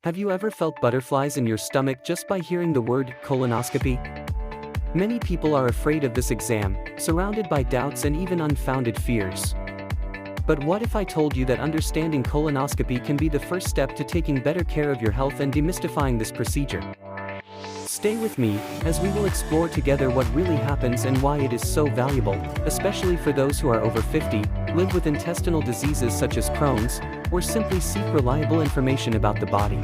Have you ever felt butterflies in your stomach just by hearing the word colonoscopy? Many people are afraid of this exam, surrounded by doubts and even unfounded fears. But what if I told you that understanding colonoscopy can be the first step to taking better care of your health and demystifying this procedure? Stay with me, as we will explore together what really happens and why it is so valuable, especially for those who are over 50, live with intestinal diseases such as Crohn's, or simply seek reliable information about the body.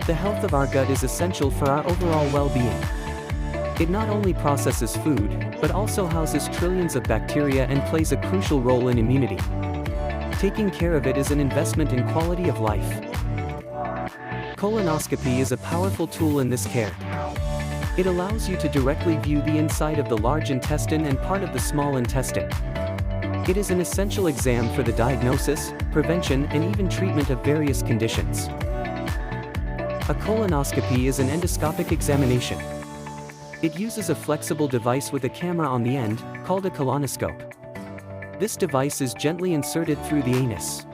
The health of our gut is essential for our overall well-being. It not only processes food, but also houses trillions of bacteria and plays a crucial role in immunity. Taking care of it is an investment in quality of life. Colonoscopy is a powerful tool in this care. It allows you to directly view the inside of the large intestine and part of the small intestine. It is an essential exam for the diagnosis, prevention, and even treatment of various conditions. A colonoscopy is an endoscopic examination. It uses a flexible device with a camera on the end, called a colonoscope. This device is gently inserted through the anus.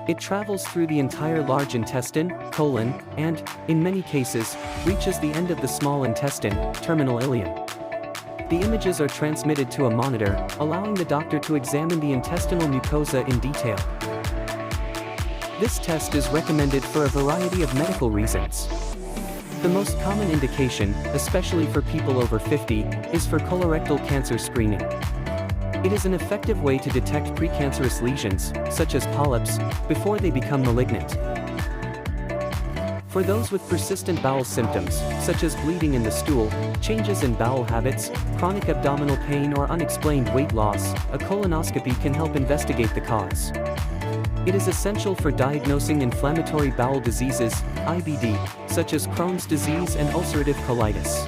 It travels through the entire large intestine, colon, and, in many cases, reaches the end of the small intestine, terminal ileum. The images are transmitted to a monitor, allowing the doctor to examine the intestinal mucosa in detail. This test is recommended for a variety of medical reasons. The most common indication, especially for people over 50, is for colorectal cancer screening. It is an effective way to detect precancerous lesions, such as polyps, before they become malignant. For those with persistent bowel symptoms, such as bleeding in the stool, changes in bowel habits, chronic abdominal pain or unexplained weight loss, a colonoscopy can help investigate the cause. It is essential for diagnosing inflammatory bowel diseases, IBD, such as Crohn's disease and ulcerative colitis.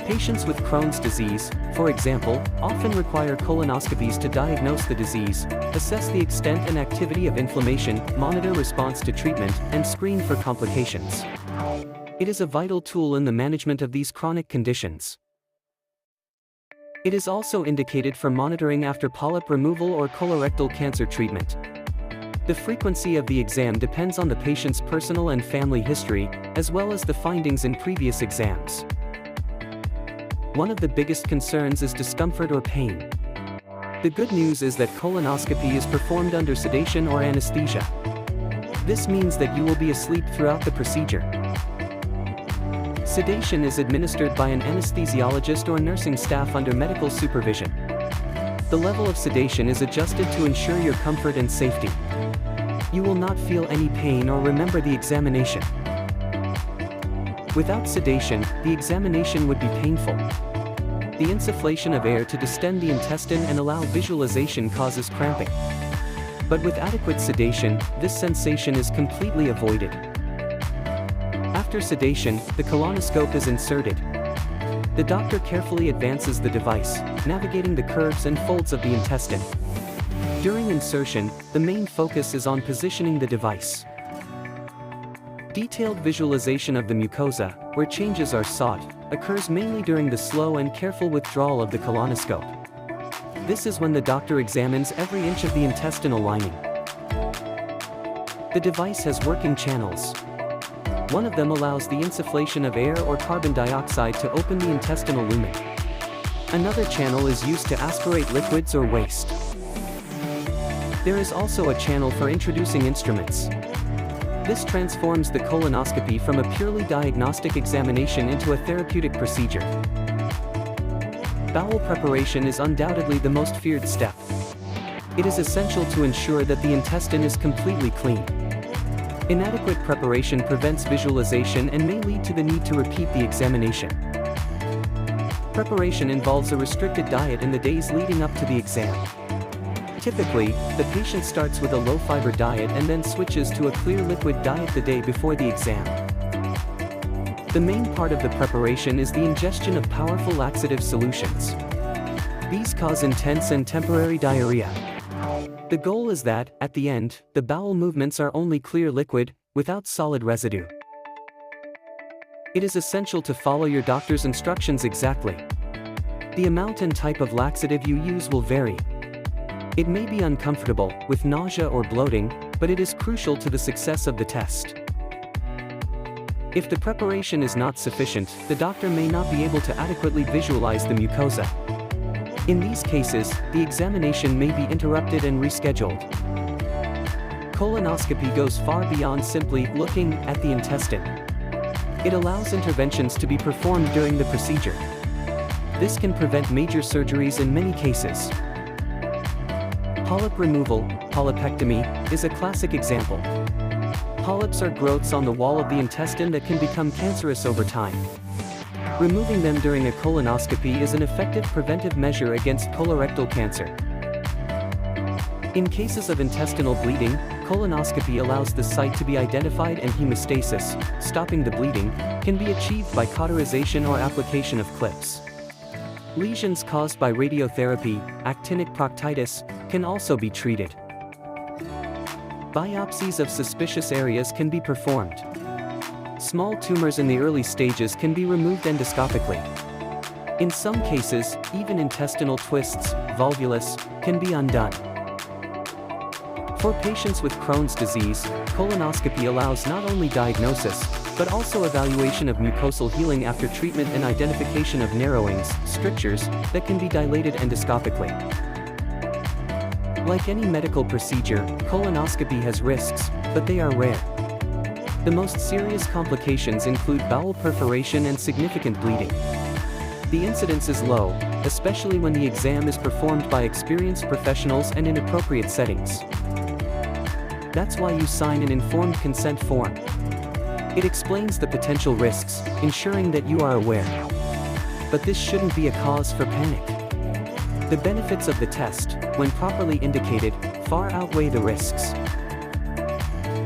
Patients with Crohn's disease, for example, often require colonoscopies to diagnose the disease, assess the extent and activity of inflammation, monitor response to treatment, and screen for complications. It is a vital tool in the management of these chronic conditions. It is also indicated for monitoring after polyp removal or colorectal cancer treatment. The frequency of the exam depends on the patient's personal and family history, as well as the findings in previous exams. One of the biggest concerns is discomfort or pain. The good news is that colonoscopy is performed under sedation or anesthesia. This means that you will be asleep throughout the procedure. Sedation is administered by an anesthesiologist or nursing staff under medical supervision. The level of sedation is adjusted to ensure your comfort and safety. You will not feel any pain or remember the examination. Without sedation, the examination would be painful. The insufflation of air to distend the intestine and allow visualization causes cramping. But with adequate sedation, this sensation is completely avoided. After sedation, the colonoscope is inserted. The doctor carefully advances the device, navigating the curves and folds of the intestine. During insertion, the main focus is on positioning the device. Detailed visualization of the mucosa, where changes are sought, occurs mainly during the slow and careful withdrawal of the colonoscope. This is when the doctor examines every inch of the intestinal lining. The device has working channels. One of them allows the insufflation of air or carbon dioxide to open the intestinal lumen. Another channel is used to aspirate liquids or waste. There is also a channel for introducing instruments. This transforms the colonoscopy from a purely diagnostic examination into a therapeutic procedure. Bowel preparation is undoubtedly the most feared step. It is essential to ensure that the intestine is completely clean. Inadequate preparation prevents visualization and may lead to the need to repeat the examination. Preparation involves a restricted diet in the days leading up to the exam. Typically, the patient starts with a low-fiber diet and then switches to a clear liquid diet the day before the exam. The main part of the preparation is the ingestion of powerful laxative solutions. These cause intense and temporary diarrhea. The goal is that, at the end, the bowel movements are only clear liquid, without solid residue. It is essential to follow your doctor's instructions exactly. The amount and type of laxative you use will vary. It may be uncomfortable, with nausea or bloating, but it is crucial to the success of the test. If the preparation is not sufficient, the doctor may not be able to adequately visualize the mucosa. In these cases, the examination may be interrupted and rescheduled. Colonoscopy goes far beyond simply looking at the intestine. It allows interventions to be performed during the procedure. This can prevent major surgeries in many cases. Polyp removal, polypectomy, is a classic example. Polyps are growths on the wall of the intestine that can become cancerous over time. Removing them during a colonoscopy is an effective preventive measure against colorectal cancer. In cases of intestinal bleeding, colonoscopy allows the site to be identified and hemostasis, stopping the bleeding, can be achieved by cauterization or application of clips. Lesions caused by radiotherapy, actinic proctitis, can also be treated. Biopsies of suspicious areas can be performed. Small tumors in the early stages can be removed endoscopically. In some cases, even intestinal twists, volvulus, can be undone. For patients with Crohn's disease, colonoscopy allows not only diagnosis, but also evaluation of mucosal healing after treatment and identification of narrowings, strictures, that can be dilated endoscopically. Like any medical procedure, colonoscopy has risks, but they are rare. The most serious complications include bowel perforation and significant bleeding. The incidence is low, especially when the exam is performed by experienced professionals and in appropriate settings. That's why you sign an informed consent form. It explains the potential risks, ensuring that you are aware. But this shouldn't be a cause for panic. The benefits of the test, when properly indicated, far outweigh the risks.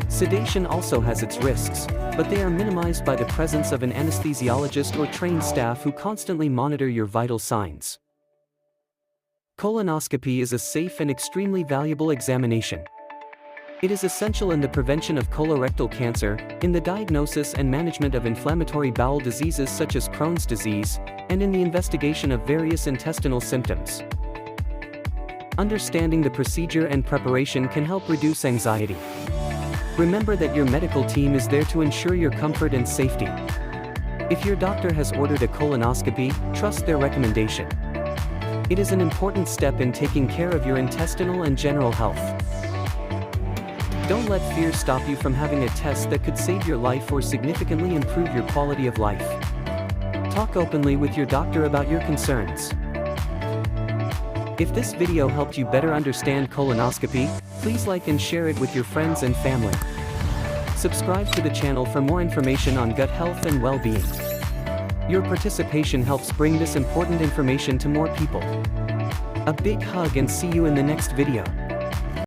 Sedation also has its risks, but they are minimized by the presence of an anesthesiologist or trained staff who constantly monitor your vital signs. Colonoscopy is a safe and extremely valuable examination. It is essential in the prevention of colorectal cancer, in the diagnosis and management of inflammatory bowel diseases such as Crohn's disease, and in the investigation of various intestinal symptoms. Understanding the procedure and preparation can help reduce anxiety. Remember that your medical team is there to ensure your comfort and safety. If your doctor has ordered a colonoscopy, trust their recommendation. It is an important step in taking care of your intestinal and general health. Don't let fear stop you from having a test that could save your life or significantly improve your quality of life. Talk openly with your doctor about your concerns. If this video helped you better understand colonoscopy, please like and share it with your friends and family. Subscribe to the channel for more information on gut health and well-being. Your participation helps bring this important information to more people. A big hug and see you in the next video.